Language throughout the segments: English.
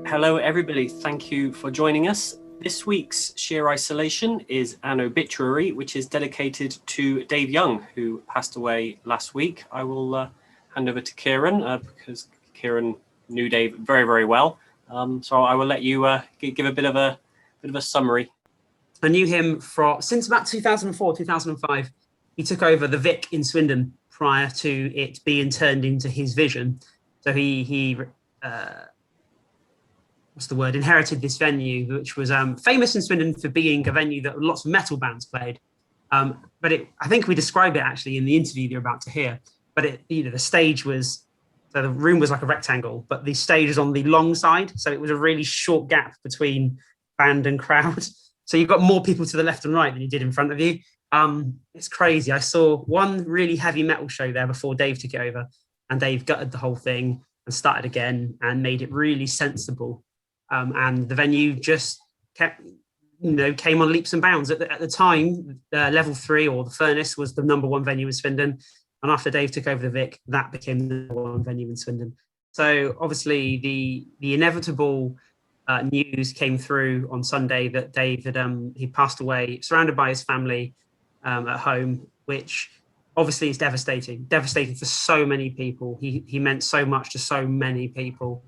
Hello everybody, thank you for joining us. This week's Sheer Isolation is an obituary which is dedicated to Dave Young, who passed away last week. I will hand over to Kieran because Kieran knew Dave very, very well. So I will let you give a bit of a summary. I knew him since about 2004, 2005. He took over the Vic in Swindon prior to it being turned into his vision. So he inherited this venue, which was famous in Swindon for being a venue that lots of metal bands played. But I think we described it actually in the interview you're about to hear. But the stage was, so the room was like a rectangle, but the stage was on the long side. So it was a really short gap between band and crowd. So you've got more people to the left and right than you did in front of you. It's crazy. I saw one really heavy metal show there before Dave took it over, and Dave gutted the whole thing and started again and made it really sensible. And the venue just kept, came on leaps and bounds. At the time, Level 3 or the Furnace was the number one venue in Swindon. And after Dave took over the Vic, that became the number one venue in Swindon. So obviously the inevitable news came through on Sunday that Dave he passed away, surrounded by his family at home, which obviously is devastating for so many people. He meant so much to so many people.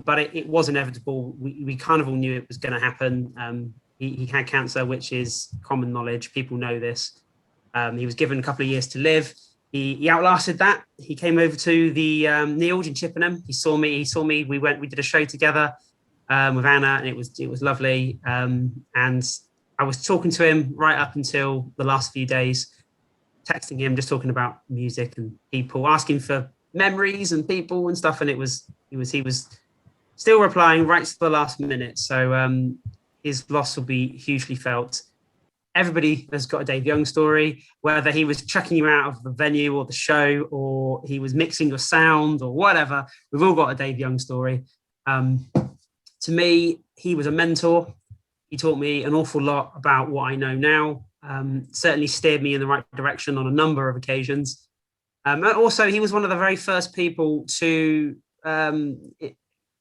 But it was inevitable. We kind of all knew it was going to happen. He had cancer, which is common knowledge. People know this. He was given a couple of years to live. He outlasted that. He came over to the Neilge in Chippenham. He saw me. We did a show together with Anna, and it was lovely. And I was talking to him right up until the last few days, texting him, just talking about music and people, asking for memories and people and stuff. And he was still replying right to the last minute. So his loss will be hugely felt. Everybody has got a Dave Young story, whether he was chucking you out of the venue or the show, or he was mixing your sound or whatever. We've all got a Dave Young story. To me, he was a mentor. He taught me an awful lot about what I know now. Certainly steered me in the right direction on a number of occasions. And also, he was one of the very first people to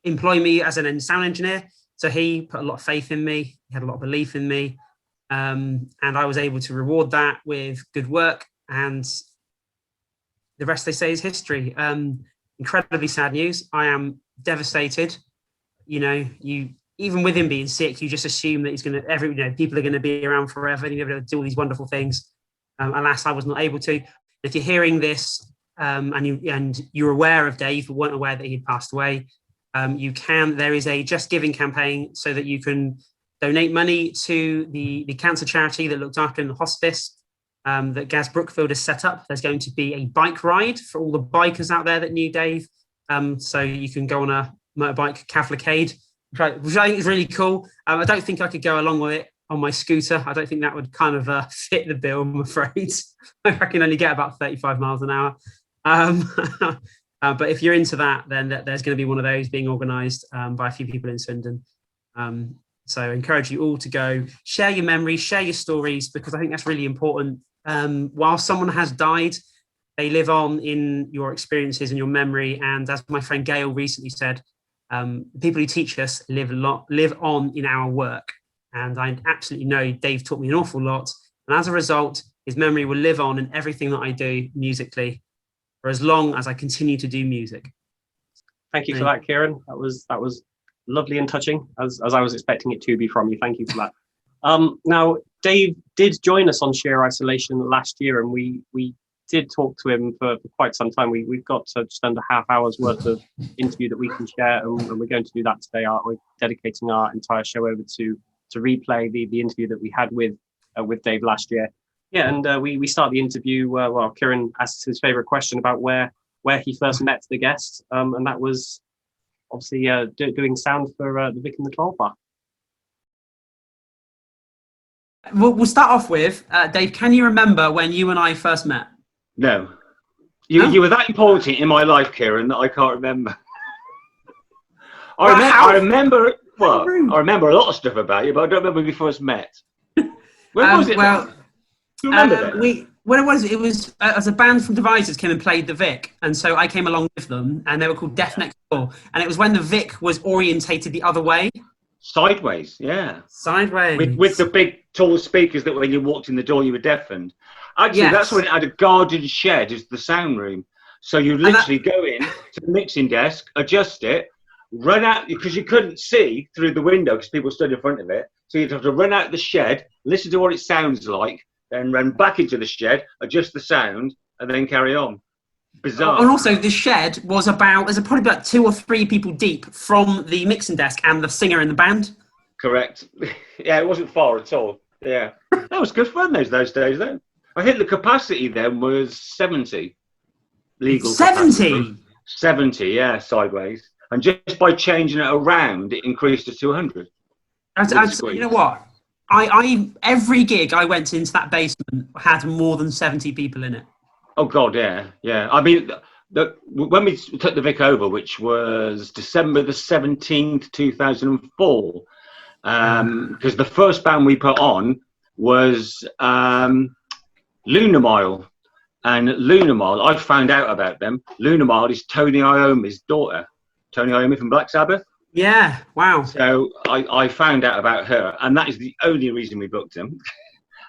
employ me as an sound engineer. So he put a lot of faith in me. He had a lot of belief in me. And I was able to reward that with good work. And the rest, they say, is history. Incredibly sad news. I am devastated. Even with him being sick, you just assume that he's going to, people are going to be around forever and you're able to do all these wonderful things. Alas, I was not able to. If you're hearing this and you're aware of Dave, but weren't aware that he'd passed away, there is a JustGiving campaign so that you can donate money to the cancer charity that looked after him, the hospice that Gaz Brookfield has set up. There's going to be a bike ride for all the bikers out there that knew Dave. So you can go on a motorbike cavalcade, which I think is really cool. I don't think I could go along with it on my scooter. I don't think that would kind of fit the bill, I'm afraid. I can only get about 35 miles an hour. But if you're into that, then there's going to be one of those being organised by a few people in Swindon. So I encourage you all to go, share your memories, share your stories, because I think that's really important. While someone has died, they live on in your experiences and your memory. And as my friend Gail recently said, the people who teach us live on in our work. And I absolutely know Dave taught me an awful lot. And as a result, his memory will live on in everything that I do musically for as long as I continue to do music. Thank you for that, Kieran. That was lovely and touching, as I was expecting it to be from you. Thank you for that. Now, Dave did join us on Sheer Isolation last year, and we did talk to him for quite some time. We've got just under half hour's worth of interview that we can share, and we're going to do that today. We're dedicating our entire show over to replay the interview that we had with Dave last year. Yeah, and we start the interview. Kieran asks his favourite question about where he first met the guest, and that was obviously doing sound for the Vic and the 12 Bar. We'll start off with Dave. Can you remember when you and I first met? No. You were that important in my life, Kieran, that I can't remember. I remember a lot of stuff about you, but I don't remember when we first met. When was it? Well, do you remember that? Well, it was as a band from Devisers came and played the Vic, and so I came along with them, and they were called Death Next Door, and it was when the Vic was orientated the other way. Sideways, yeah. Sideways. With the big, tall speakers that when you walked in the door, you were deafened. Actually, Yes. that's when it had a garden shed as the sound room. So you literally go in to the mixing desk, adjust it, run out, because you couldn't see through the window because people stood in front of it. So you'd have to run out the shed, listen to what it sounds like, then run back into the shed, adjust the sound, and then carry on. Bizarre. And also, the shed was there's probably about 2 or 3 people deep from the mixing desk and the singer in the band. Correct. Yeah, it wasn't far at all. Yeah. That was good fun those days, though. I think the capacity then was 70. Legal 70? capacity. 70, yeah, sideways. And just by changing it around, it increased to 200. You know what? Every gig I went into that basement had more than 70 people in it. Oh God, yeah. I mean, when we took the Vic over, which was December the 17th, 2004, because the first band we put on was Lunar Mile, and Lunar Mile, I found out about them. Lunar Mile is Tony Iommi's daughter, Tony Iommi from Black Sabbath. Yeah, wow. So I found out about her, and that is the only reason we booked him.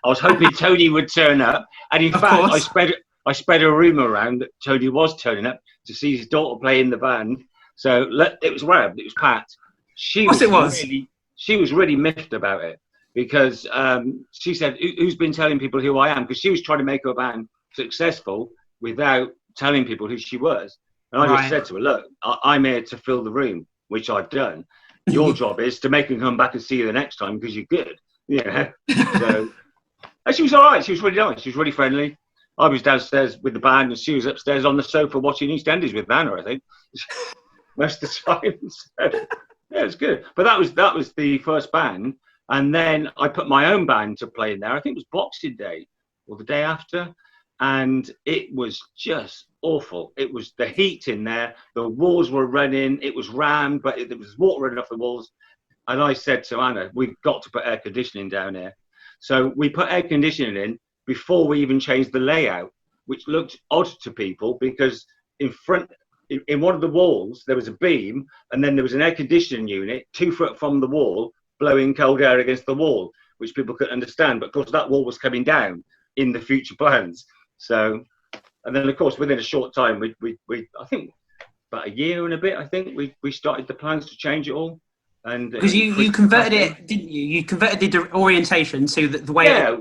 I was hoping Tony would turn up, and in fact, I spread a rumour around that Tony was turning up to see his daughter play in the band. So it was rammed, it was packed. She was really miffed about it because she said, "Who's been telling people who I am?" Because she was trying to make her band successful without telling people who she was. And I just said to her, "Look, I'm here to fill the room, which I've done. Your job is to make them come back and see you the next time because you're good." Yeah. So, and she was all right. She was really nice. She was really friendly. I was downstairs with the band, and she was upstairs on the sofa watching EastEnders with Nana, I think, most of the time. So, yeah, it was good. But that was the first band, and then I put my own band to play in there. I think it was Boxing Day or the day after, and it was just awful. It was the heat in there. The walls were running. It was rammed, but there was water running off the walls. And I said to Anna, "We've got to put air conditioning down here." So we put air conditioning in before we even changed the layout, which looked odd to people because in one of the walls, there was a beam and then there was an air conditioning unit 2 foot from the wall, blowing cold air against the wall, which people couldn't understand. But of course, that wall was coming down in the future plans. So, and then of course, within a short time, we I think about a year and a bit, I think we started the plans to change it all. And because you converted it, didn't you? You converted the orientation to the way. Yeah,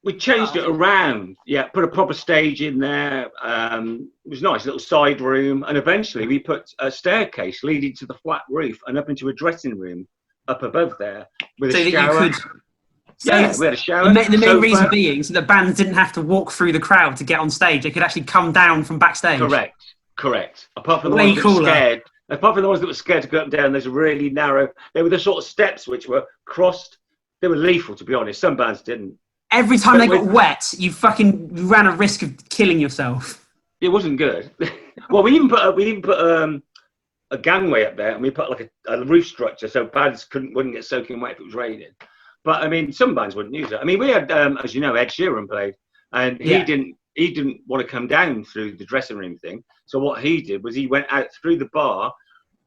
we changed it around. Yeah, put a proper stage in there. It was a nice little side room, and eventually we put a staircase leading to the flat roof and up into a dressing room up above there with a shower. We had a shower. The main reason being so the bands didn't have to walk through the crowd to get on stage; they could actually come down from backstage. Correct. Apart from the ones that were scared. Apart from the ones that were scared to go up and down, there's a really narrow. They were the sort of steps which were crossed. They were lethal, to be honest. Some bands didn't. Every time they got wet, you ran a risk of killing yourself. It wasn't good. Well, we even put a gangway up there, and we put like a roof structure so bands wouldn't get soaking wet if it was raining. But I mean, some bands wouldn't use it. I mean, we had, as you know, Ed Sheeran played, and he didn't want to come down through the dressing room thing. So what he did was he went out through the bar,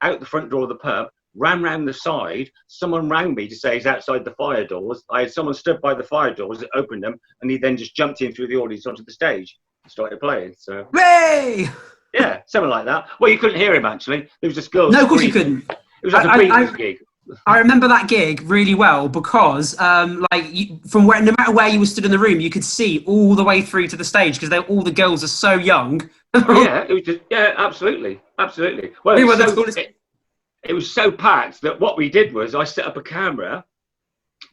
out the front door of the pub, ran round the side. Someone rang me to say he's outside the fire doors. I had someone stood by the fire doors that opened them, and he then just jumped in through the audience onto the stage and started playing. So, hey! Yeah, something like that. Well, you couldn't hear him actually. There was just girls. No, of course you couldn't. It was like a Beatles gig. I remember that gig really well because, no matter where you were stood in the room, you could see all the way through to the stage because all the girls are so young. It was just absolutely. Well, it was so packed that what we did was I set up a camera,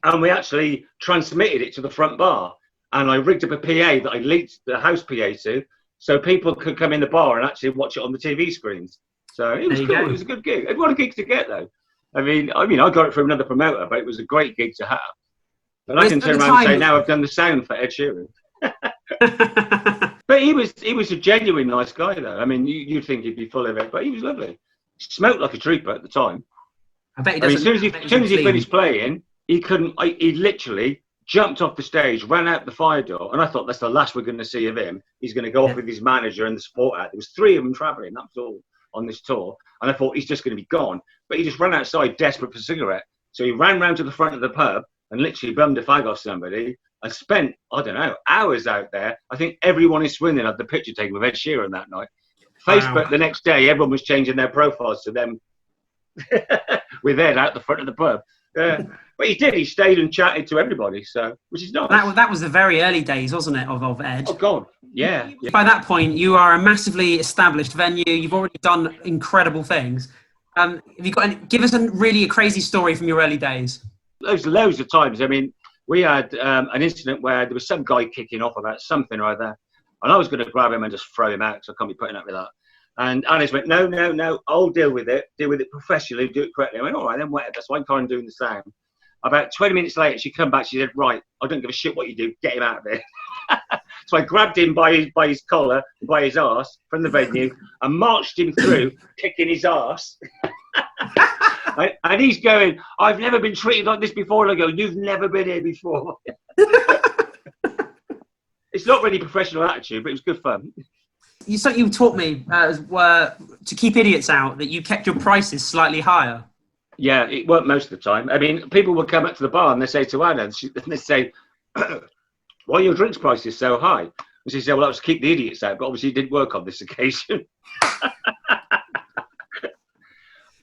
and we actually transmitted it to the front bar, and I rigged up a PA that I linked the house PA to, so people could come in the bar and actually watch it on the TV screens. So it was cool. It was a good gig. What a gig to get though. I mean, I got it from another promoter, but it was a great gig to have. And I can turn around and say, now I've done the sound for Ed Sheeran. But he was a genuine nice guy, though. I mean, you'd think he'd be full of it, but he was lovely. He smoked like a trooper at the time. I bet he doesn't. As soon as he finished playing, he couldn't. He literally jumped off the stage, ran out the fire door, and I thought that's the last we're going to see of him. He's going to go off with his manager and the support act. There was 3 of them travelling, that was all, on this tour. And I thought he's just going to be gone. But he just ran outside desperate for a cigarette. So he ran round to the front of the pub and literally bummed a fag off somebody and spent, I don't know, hours out there. I think everyone in Swindon had the picture taken with Ed Sheeran that night. Facebook the next day, everyone was changing their profiles to them with Ed out the front of the pub. But he did. He stayed and chatted to everybody, so which is nice. That was the very early days, wasn't it, of Ed? Oh God, yeah. By that point, you are a massively established venue. You've already done incredible things. Have you got? Give us a crazy story from your early days. Loads of times. I mean, we had an incident where there was some guy kicking off about something or other, and I was going to grab him and just throw him out because I can't be putting up with that. And Alice went, no, I'll deal with it professionally, do it correctly. I went, all right, then whatever. That's why I'm kind of doing the same. About 20 minutes later, she come back. She said, right, I don't give a shit what you do. Get him out of there. So I grabbed him by his collar, by his arse from the venue and marched him through, kicking his arse. And he's going, I've never been treated like this before. And I go, you've never been here before. It's not really professional attitude, but it was good fun. You taught me to keep idiots out, that you kept your prices slightly higher. Yeah, it worked most of the time. I mean, people would come up to the bar and they say to Anna, they say, why are your drinks prices so high? And she said, well, that was to keep the idiots out, but obviously it didn't work on this occasion.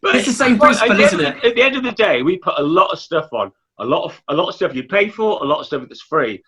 But it's the same principle, isn't it? At the end of the day, we put a lot of stuff on, a lot of stuff you pay for, a lot of stuff that's free.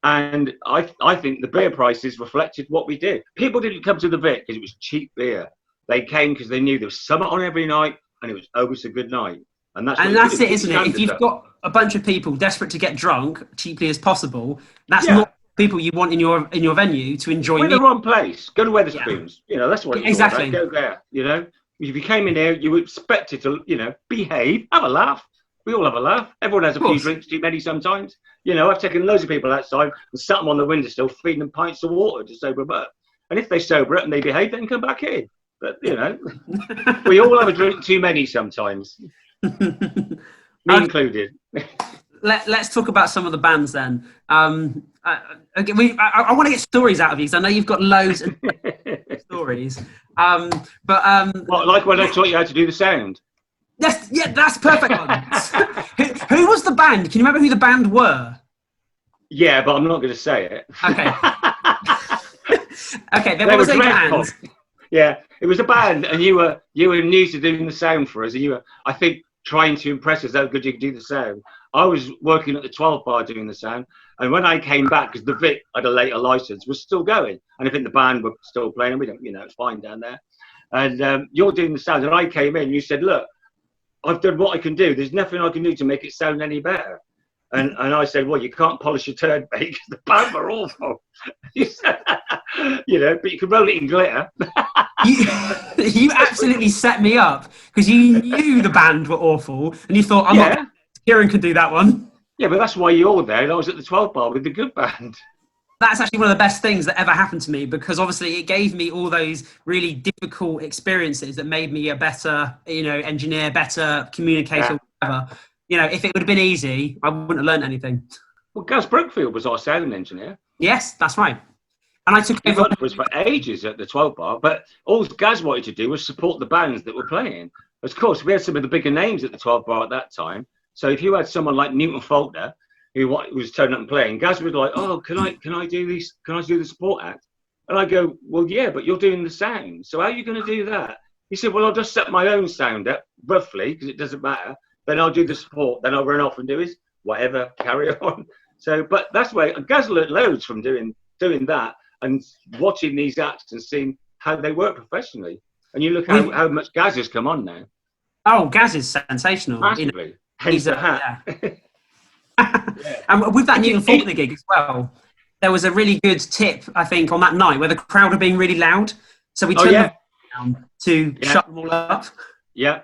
And I think the beer prices reflected what we did. People didn't come to the Vic because it was cheap beer. They came because they knew there was something on every night, and it was always a good night. And that's it, isn't it? If you've got a bunch of people desperate to get drunk cheaply as possible, that's not people you want in your venue to enjoy. We're in the wrong place. Go to Wetherspoons. You know, that's what it's exactly. Go there. You know, if you came in there, you were expected to, behave, have a laugh. We all have a laugh. Everyone has a few drinks too many sometimes. You know, I've taken loads of people outside and sat them on the windowsill, feeding them pints of water to sober them up. And if they sober up and they behave, they can come back in. But, we all have a drink too many sometimes. Me included. Let's talk about some of the bands then. I want to get stories out of you because I know you've got loads of stories. Like when I taught you how to do the sound. That's perfect. Who was the band? Can you remember who the band were? Yeah, but I'm not going to say it. Okay. Okay, there was a band. Yeah, it was a band, and you were new to doing the sound for us, and you were, I think, trying to impress us how good you could do the sound. I was working at the 12 bar doing the sound, and when I came back, because the Vic had a later license, was still going, and I think the band were still playing, and we don't, it's fine down there. And you're doing the sound, and I came in, and you said, look, I've done what I can do. There's nothing I can do to make it sound any better. And I said, well, you can't polish your turd, mate, because the band were awful. You said, but you can roll it in glitter. You absolutely set me up because you knew the band were awful and you thought, Kieran can do that one. Yeah, but that's why you're there. And I was at the 12 bar with the good band. That's actually one of the best things that ever happened to me because obviously it gave me all those really difficult experiences that made me a better, engineer, better communicator, whatever. If it would have been easy, I wouldn't have learned anything. Well, Gaz Brookfield was our sound engineer. Yes, that's right. And I took over. He worked for us for ages at the 12 bar, but all Gaz wanted to do was support the bands that were playing. Of course, we had some of the bigger names at the 12 bar at that time. So if you had someone like Newton Faulkner, who was turning up and playing, Gaz was like, oh, can I do this? Can I do the support act? And I go, well, yeah, but you're doing the sound. So how are you going to do that? He said, well, I'll just set my own sound up, roughly, because it doesn't matter. Then I'll do the support. Then I'll run off and do his whatever, carry on. So, but that's why Gaz learned loads from doing that and watching these acts and seeing how they work professionally. And you look how much Gaz has come on now. Oh, Gaz is sensational. Massively. Hence the hat. Yeah. And with that Newton Faulkner gig as well, there was a really good tip, I think, on that night where the crowd were being really loud. So we turned them down to shut them all up. Yeah.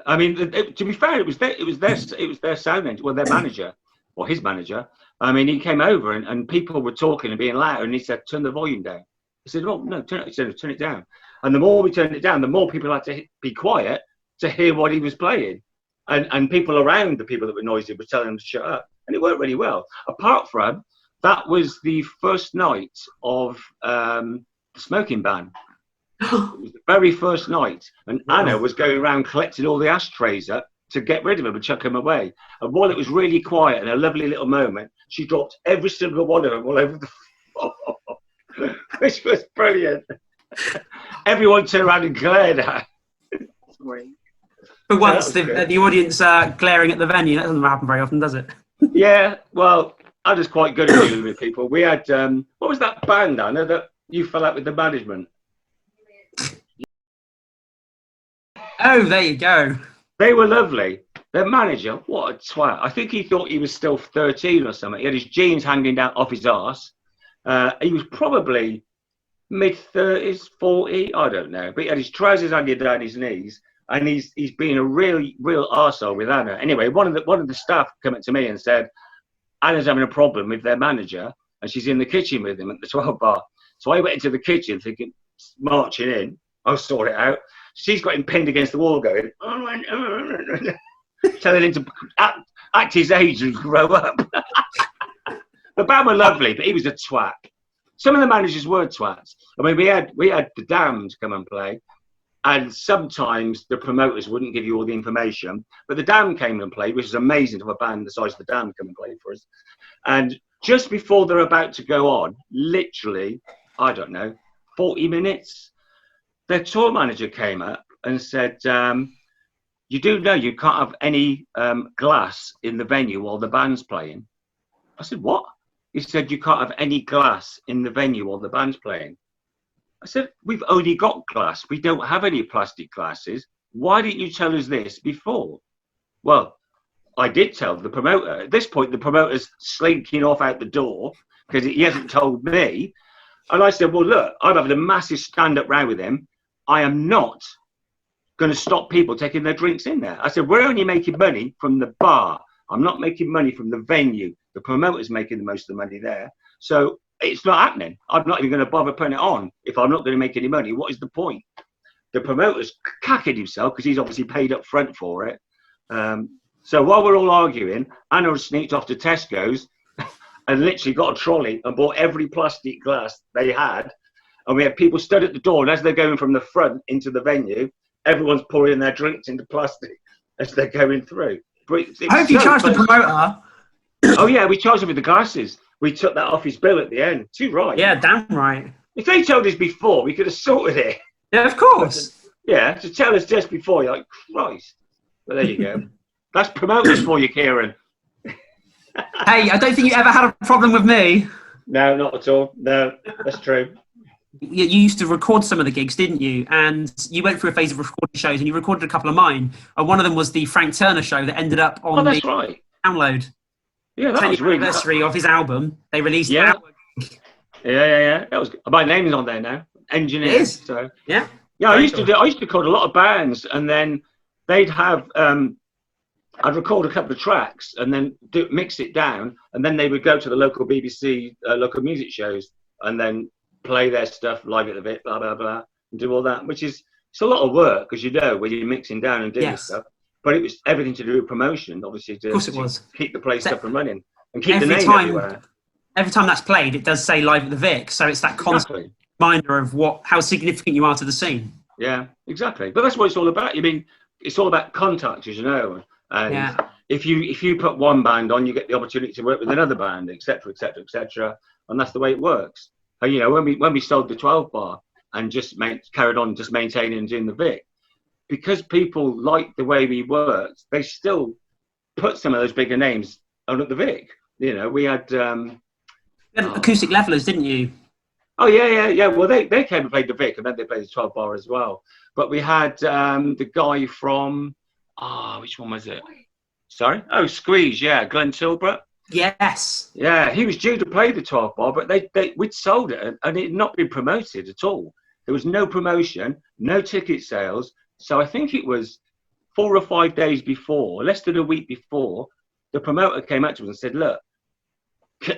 I mean, to be fair, it was their sound engineer, well, their manager, or his manager. I mean, he came over and people were talking and being loud, and he said, "Turn the volume down." I said, "Oh no, turn it down." And the more we turned it down, the more people had to be quiet to hear what he was playing. And people around the people that were noisy were telling them to shut up. and it worked really well. Apart from that was the first night of the smoking ban. It was the very first night, and Anna was going around collecting all the ashtrays up to get rid of them and chuck them away. And while it was really quiet and a lovely little moment, she dropped every single one of them all over the floor, which was brilliant. Everyone turned around and glared at her. But once the audience glaring at the venue, that doesn't happen very often, does it? Yeah, well, I was quite good at dealing with people. We had, what was that band, Anna, that you fell out with the management? Oh, there you go. They were lovely. Their manager, what a twat. I think he thought he was still 13 or something. He had his jeans hanging down off his arse. He was probably mid-30s, 40, I don't know. But he had his trousers hanging down his knees. And he's been a real arsehole with Anna. Anyway, one of the staff came up to me and said, Anna's having a problem with their manager, and she's in the kitchen with him at the 12 bar. So I went into the kitchen thinking, marching in, I'll sort it out. She's got him pinned against the wall going, telling him to act his age and grow up. The band were lovely, but he was a twat. Some of the managers were twats. I mean, we had the Damned come and play, and sometimes the promoters wouldn't give you all the information, but the Damned came and played, which is amazing to have a band the size of the Damned come and play for us. And just before they're about to go on, literally, I don't know, 40 minutes, their tour manager came up and said, you do know you can't have any glass in the venue while the band's playing. I said, what? He said, you can't have any glass in the venue while the band's playing. I said, we've only got glass. We don't have any plastic glasses. Why didn't you tell us this before? Well, I did tell the promoter. At this point, the promoter's slinking off out the door because he hasn't told me. And I said, well, look, I'm having a massive stand-up row with him. I am not going to stop people taking their drinks in there. I said, we're only making money from the bar. I'm not making money from the venue. The promoter's making the most of the money there. So it's not happening. I'm not even going to bother putting it on if I'm not going to make any money. What is the point? The promoter's cacking himself because he's obviously paid up front for it. So while we're all arguing, Anna sneaked off to Tesco's and literally got a trolley and bought every plastic glass they had. And we had people stood at the door, and as they're going from the front into the venue, everyone's pouring their drinks into plastic as they're going through. I hope you charged the promoter. Oh, yeah, we charged him with the glasses. We took that off his bill at the end. Too right. Yeah, damn right. If they told us before, we could have sorted it. Yeah, of course. Yeah, to tell us just before, you're like, Christ. But there you go. That's promoters for you, Kieran. Hey, I don't think you ever had a problem with me. No, not at all. No, that's true. You used to record some of the gigs, didn't you? And you went through a phase of recording shows, and you recorded a couple of mine. One of them was the Frank Turner show that ended up on the download. Yeah, that was really anniversary of his album. They released yeah. Yeah. That was my name's on there now. Engineer. It is. So yeah. Yeah, I used to record a lot of bands, and then they'd have I'd record a couple of tracks and then mix it down, and then they would go to the local BBC local music shows and then play their stuff live at the Vic, blah blah blah, and do all that, which is it's a lot of work because when you're mixing down and doing stuff. But it was everything to do with promotion, obviously, to keep the place up and running and keep the name everywhere. Every time that's played, it does say live at the Vic, so it's that constant reminder of how significant you are to the scene. Yeah, exactly. But that's what it's all about. I mean, it's all about contacts, as you know. And if you put one band on, you get the opportunity to work with another band, etc., etc., etc. And that's the way it works. And, you know, when we sold the 12 bar and just carried on just maintaining and doing the Vic, because people liked the way we worked, they still put some of those bigger names on at the Vic. You know, we had acoustic levelers, didn't you? Oh yeah. Well, they came and played the Vic, and then they played the 12 bar as well. But we had the guy from which one was it? Sorry, Squeeze. Yeah, Glenn Tilbrook. Yes. Yeah, he was due to play the 12 bar, but we'd sold it, and it had not been promoted at all. There was no promotion, no ticket sales. So I think it was 4 or 5 days before, less than a week before, the promoter came up to us and said, look,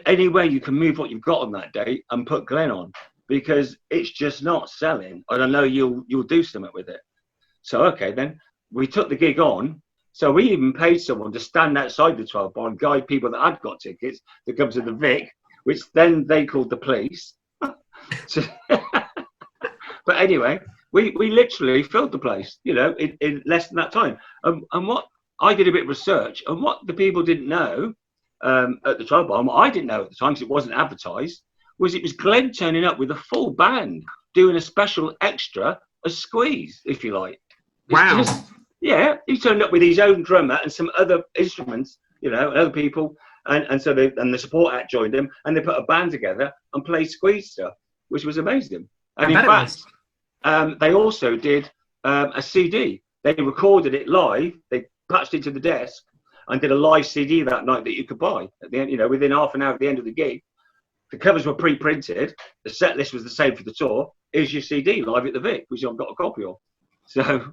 any way you can move what you've got on that day and put Glenn on, because it's just not selling. And I know you'll do something with it. So, okay, then we took the gig on. So we even paid someone to stand outside the 12 bar and guide people that had got tickets to come to the Vic, which then they called the police. So, but anyway, we literally filled the place, you know, in less than that time. And what I did a bit of research, and what the people didn't know at the 12 bar, and what I didn't know at the time because it wasn't advertised, was it was Glenn turning up with a full band doing a special extra, a squeeze, if you like. Wow. Yeah, he turned up with his own drummer and some other instruments, you know, and other people, and so the support act joined them, and they put a band together and played squeeze stuff, which was amazing. And in fact, they also did a CD. They recorded it live. They patched it to the desk and did a live CD that night that you could buy at the end, you know, within half an hour at the end of the gig. The covers were pre-printed. The set list was the same for the tour. Here's your CD live at the Vic, which I've got a copy of. So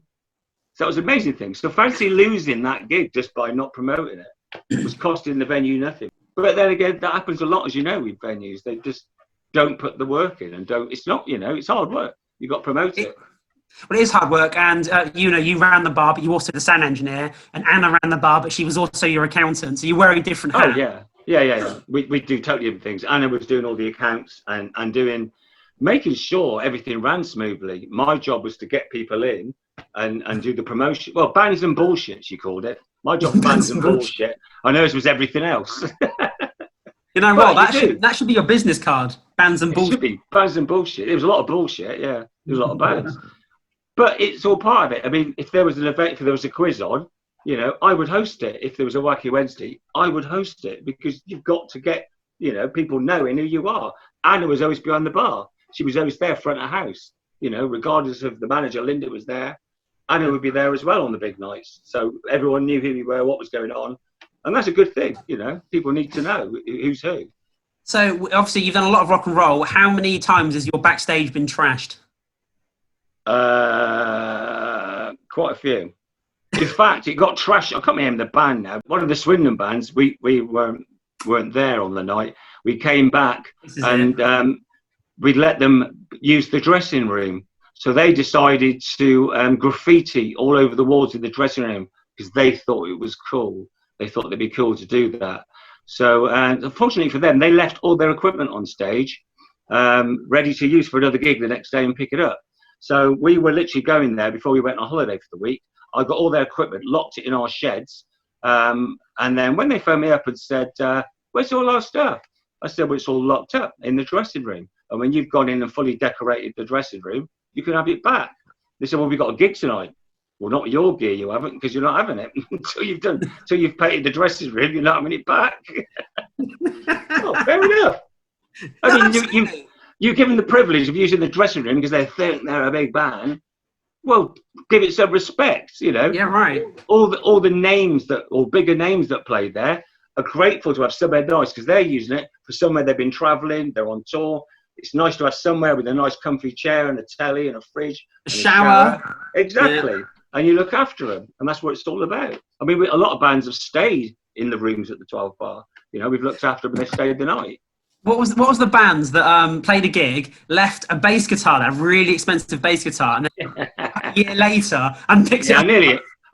that was an amazing thing. So fancy losing that gig just by not promoting it. It was costing the venue nothing. But then again, that happens a lot, as you know, with venues. They just don't put the work in and don't. It's not, you know, it's hard work. You've got to promote it. Well, it is hard work, and you know, you ran the bar, but you also the sound engineer, and Anna ran the bar, but she was also your accountant. So you're wearing different hats. Oh yeah. We do totally different things. Anna was doing all the accounts and making sure everything ran smoothly. My job was to get people in and do the promotion. Well, bands and bullshit, she called it. My job was bands and bullshit. I know hers was everything else. You know what? That should be your business card. Bands and bullshit. It should be bands and bullshit. It was a lot of bullshit. Yeah, there was a lot of bands. But it's all part of it. I mean, if there was an event, if there was a quiz on, you know, I would host it. If there was a Wacky Wednesday, I would host it because you've got to get, you know, people knowing who you are. Anna was always behind the bar. She was always there front of house, you know, regardless of the manager. Linda was there. Anna would be there as well on the big nights. So everyone knew who we were, what was going on. And that's a good thing, you know. People need to know who's who. So obviously you've done a lot of rock and roll. How many times has your backstage been trashed? Quite a few. In fact, it got trashed. I can't remember the band now. One of the Swindon bands, we weren't there on the night. We came back and we let them use the dressing room. So they decided to graffiti all over the walls of the dressing room because they thought it was cool. They thought it'd be cool to do that. So unfortunately for them, they left all their equipment on stage, ready to use for another gig the next day and pick it up. So we were literally going there before we went on holiday for the week. I got all their equipment, locked it in our sheds. And then when they phoned me up and said, where's all our stuff? I said, well, it's all locked up in the dressing room. And when you've gone in and fully decorated the dressing room, you can have it back. They said, well, we've got a gig tonight. Well, not your gear, you haven't, because you're not having it until you've painted the dressing room. You're not having it back. Oh, fair enough. I mean, you give them the privilege of using the dressing room because they think they're a big band. Well, give it some respect, you know. Yeah, right. All the names or bigger names that played there are grateful to have somewhere nice because they're using it for somewhere they've been travelling. They're on tour. It's nice to have somewhere with a nice comfy chair and a telly and a fridge. A shower. Exactly. Yeah. And you look after them. And that's what it's all about. I mean, a lot of bands have stayed in the rooms at the 12 bar. You know, we've looked after them and they stayed the night. What was the bands that played a gig, left a bass guitar there, a really expensive bass guitar, and then a year later and picked it up?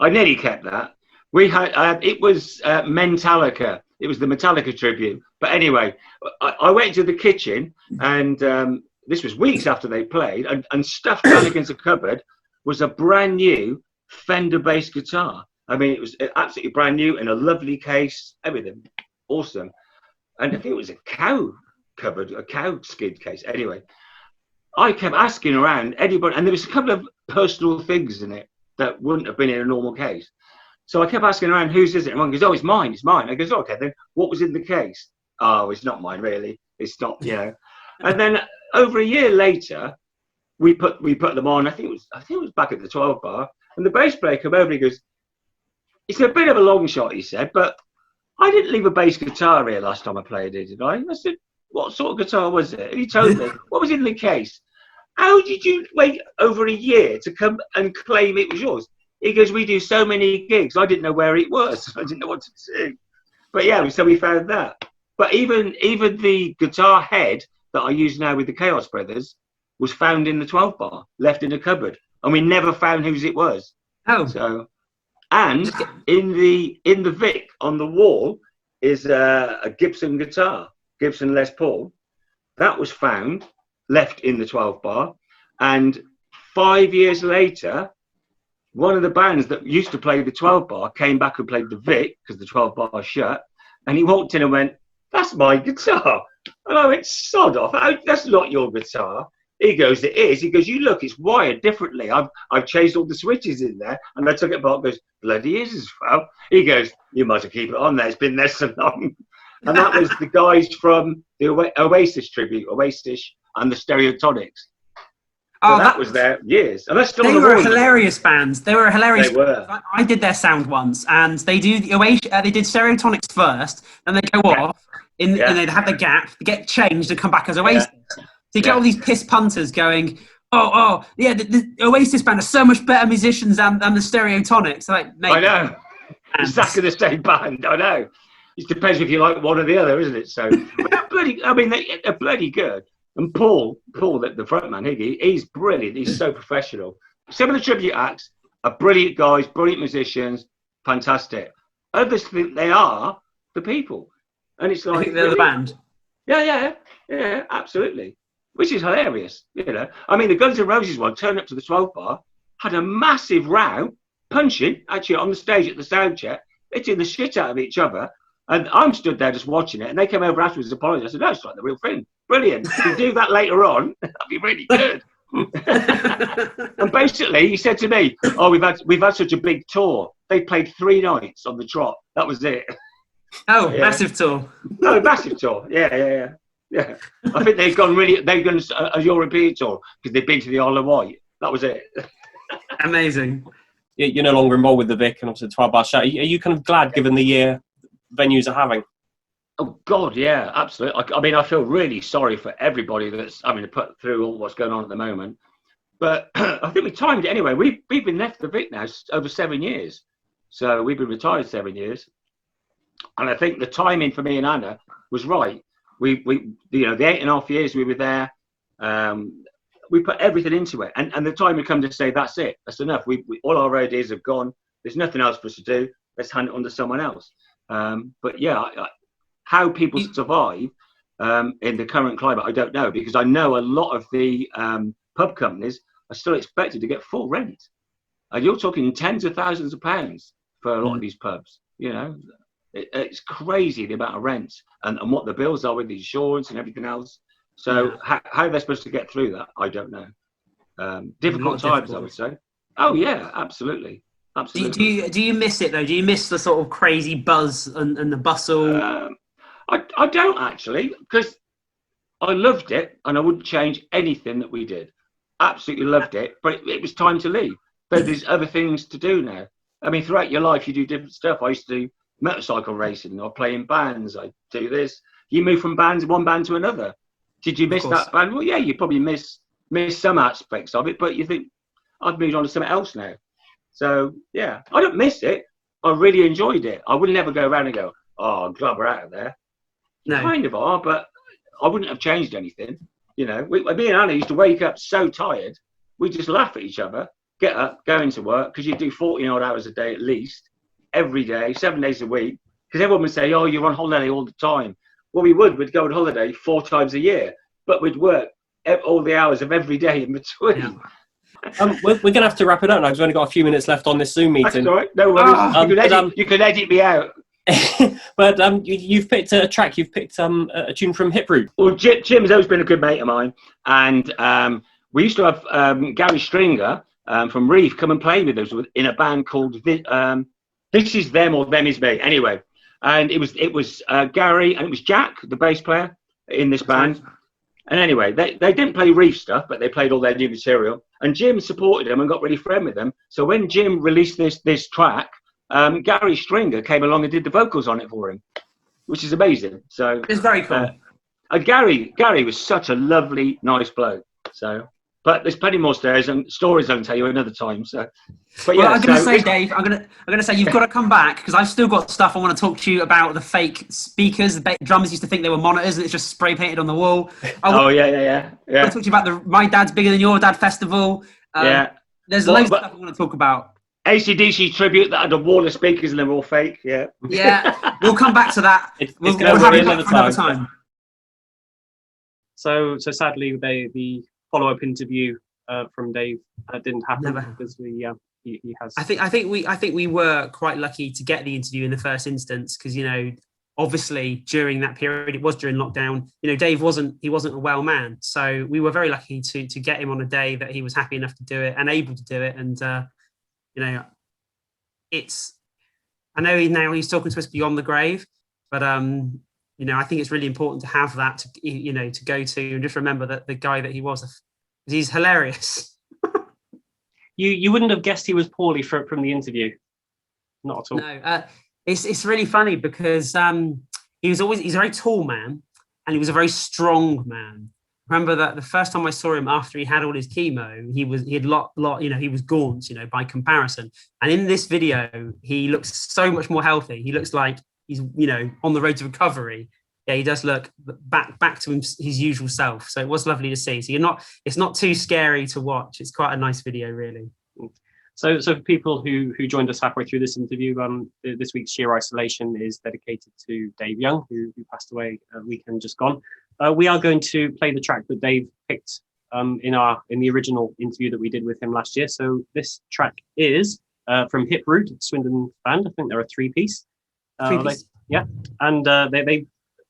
I nearly kept that. We had it was Metallica. It was the Metallica tribute. But anyway, I went to the kitchen and this was weeks after they played, and stuffed down against a cupboard was a brand new Fender bass guitar. I mean, it was absolutely brand new in a lovely case, everything awesome. And I think it was a cow cupboard, a cow skid case. Anyway, I kept asking around anybody, and there was a couple of personal things in it that wouldn't have been in a normal case. So I kept asking around, whose is it? And one goes, oh, it's mine, it's mine. I goes, okay, then what was in the case? Oh, it's not mine, really. It's not, you know. And then over a year later, we put them on. I think it was back at the 12 bar, and the bass player came over and he goes, it's a bit of a long shot, he said, but I didn't leave a bass guitar here last time I played it, did I? I said, what sort of guitar was it? And he told me, what was in the case? How did you wait over a year to come and claim it was yours? He goes, we do so many gigs, I didn't know where it was. I didn't know what to do. But yeah, so we found that. But even the guitar head that I use now with the Chaos Brothers was found in the 12 bar, left in a cupboard. And we never found whose it was. Oh. So, And in the Vic on the wall is a Gibson guitar, Gibson Les Paul. That was found, left in the 12 bar. And 5 years later, one of the bands that used to play the 12 bar came back and played the Vic because the 12 bar was shut. And he walked in and went, "That's my guitar." And I went, "Sod off, that's not your guitar." He goes, "It is." He goes, "You look, it's wired differently. I've changed all the switches in there." And I took it apart, goes, "Bloody is as well." He goes, "You might have keep it on there. It's been there so long." And that was the guys from the Oasis tribute, Oasis and the Stereotonics. So that was there years. And that's still they were a hilarious band. They were a hilarious. They were. I did their sound once, and they do the Oasis. They did Stereotonics first, and they go off, and they'd have the gap, get changed, and come back as Oasis. So you get all these piss punters going, yeah, the Oasis band are so much better musicians than the Stereotonics. Like, mate, I know. Exactly the same band. I know. It depends if you like one or the other, isn't it? So, they're bloody good. And Paul, the front man, he's brilliant. He's so professional. Some of the tribute acts are brilliant guys, brilliant musicians, fantastic. Others think they are the people. And it's like, they're the band. Yeah, absolutely. Which is hilarious, you know. I mean, the Guns N' Roses one turned up to the 12 bar, had a massive row, punching, actually on the stage at the sound check, hitting the shit out of each other. And I'm stood there just watching it, and they came over afterwards and apologised. I said, "No, it's like the real thing. Brilliant. If you do that later on, that'd be really good." And basically, he said to me, "Oh, we've had such a big tour. They played 3 nights on the trot. That was it." Oh, yeah. Massive tour. No, massive tour. Yeah. I think they've gone a European tour because they've been to the Isle of Wight. That was it. Amazing. You're no longer involved with the Vic and obviously the 12 bar shout. Are you kind of glad, given the year venues are having? Oh God, yeah, absolutely. I mean, I feel really sorry for everybody that's having to put through all what's going on at the moment. But I think we timed it anyway. We've been left the Vic now over 7 years, so we've been retired 7 years, and I think the timing for me and Anna was right. We the 8.5 years we were there, we put everything into it, and the time we come to say that's it, that's enough. We all our ideas have gone. There's nothing else for us to do. Let's hand it on to someone else. But yeah, how people survive in the current climate, I don't know, because I know a lot of the pub companies are still expected to get full rent. And you're talking tens of thousands of pounds for a lot of these pubs. You know, it's crazy the amount of rent and what the bills are with the insurance and everything else. So how they're supposed to get through that, I don't know. Difficult times, I would say. Oh yeah, absolutely. Absolutely. Do you miss it though? Do you miss the sort of crazy buzz and the bustle? I don't actually, because I loved it and I wouldn't change anything that we did. Absolutely loved it, but it was time to leave. But there's other things to do now. I mean, throughout your life, you do different stuff. I used to do motorcycle racing. I play in bands. I do this. You move from one band to another. Did you miss that band? Well, yeah, you probably miss some aspects of it, but you think, I've moved on to something else now. So, yeah, I don't miss it. I really enjoyed it. I would never go around and go, "Oh, I'm glad we're out of there." No. Kind of are, but I wouldn't have changed anything. You know, me and Anna used to wake up so tired, we'd just laugh at each other, get up, go into work, because you do 14-odd hours a day at least, every day, 7 days a week, because everyone would say, "Oh, you're on holiday all the time." Well, we'd go on holiday 4 times a year, but we'd work all the hours of every day in between. Yeah. We're going to have to wrap it up now because we've only got a few minutes left on this Zoom meeting. That's all right. No worries. You can edit me out. But you've picked a track. You've picked a tune from Hip Root. Well, Jim's always been a good mate of mine, and we used to have Gary Stringer from Reef come and play with us in a band called This Is Them or Them Is Me. Anyway, and it was Gary and it was Jack, the bass player, in this band. And anyway, they didn't play Reef stuff, but they played all their new material. And Jim supported them and got really friendly with them. So when Jim released this track, Gary Stringer came along and did the vocals on it for him, which is amazing. So it's very cool. And Gary was such a lovely, nice bloke. So, but there's plenty more stories I can tell you another time. So, but yeah, well, I'm going to say, Dave, I'm going to say you've got to come back because I've still got stuff I want to talk to you about. The fake speakers, the drummers used to think they were monitors, and it's just spray painted on the wall. Yeah. I want to talk to you about the My Dad's Bigger Than Your Dad festival. There's loads of stuff I want to talk about. AC/DC tribute that had a wall of speakers and they're all fake. Yeah. Yeah, we'll come back to that. We'll gonna have be it back for another time. So sadly, the follow-up interview from Dave didn't happen. Never. Because he has. I think we were quite lucky to get the interview in the first instance because obviously during that period, it was during lockdown. Dave wasn't a well man, so we were very lucky to get him on a day that he was happy enough to do it and able to do it. And I know now he's talking to us beyond the grave, but I think it's really important to have that to go to and just remember that the guy that he was, he's hilarious. You wouldn't have guessed he was poorly from the interview, not at all. No, it's really funny because he's a very tall man and he was a very strong man. Remember that the first time I saw him after he had all his chemo, he was gaunt, by comparison. And in this video, he looks so much more healthy. He looks like he's, on the road to recovery. Yeah, he does look back to his usual self. So it was lovely to see. So it's not too scary to watch. It's quite a nice video, really. So for people who joined us halfway through this interview, this week's Sheer Isolation is dedicated to Dave Young, who passed away a weekend just gone. We are going to play the track that Dave picked in the original interview that we did with him last year. So this track is from Hip Root, Swindon band. I think they're a three-piece. Yeah, and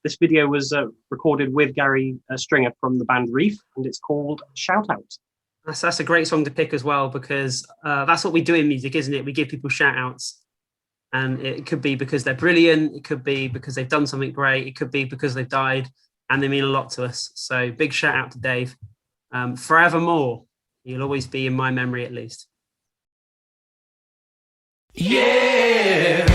this video was recorded with Gary Stringer from the band Reef, and it's called Shout Out. That's a great song to pick as well, because that's what we do in music, isn't it? We give people shout outs, and it could be because they're brilliant. It could be because they've done something great. It could be because they've died and they mean a lot to us. So big shout out to Dave. Forevermore. You'll always be in my memory, at least. Yeah.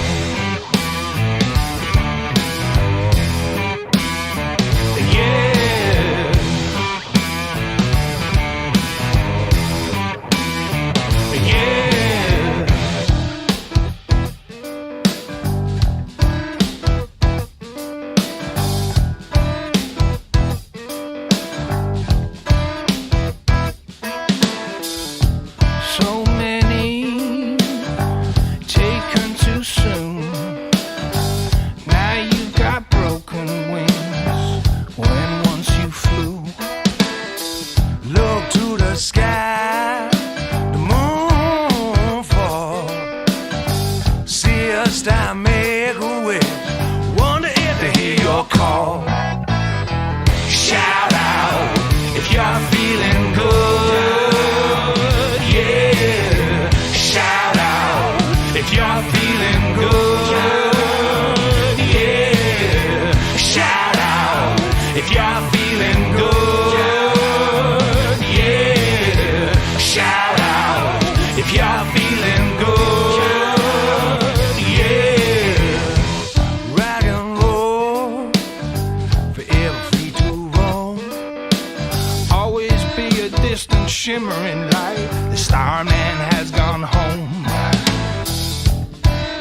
Shimmering light, the starman has gone home.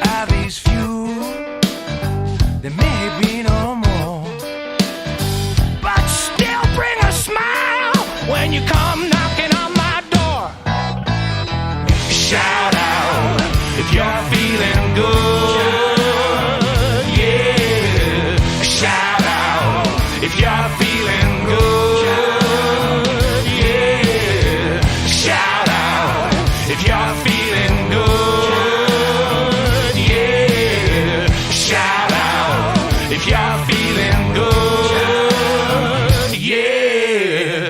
Are these few? There may be no more, but still bring a smile when you come knocking on my door. Shout out if you're feeling good, yeah. Shout out if you're feeling good. If you're feeling good, yeah. Shout out if you're feeling good, yeah.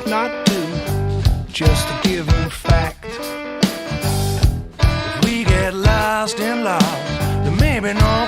should not do, just a given fact. If we get lost in love, there may be no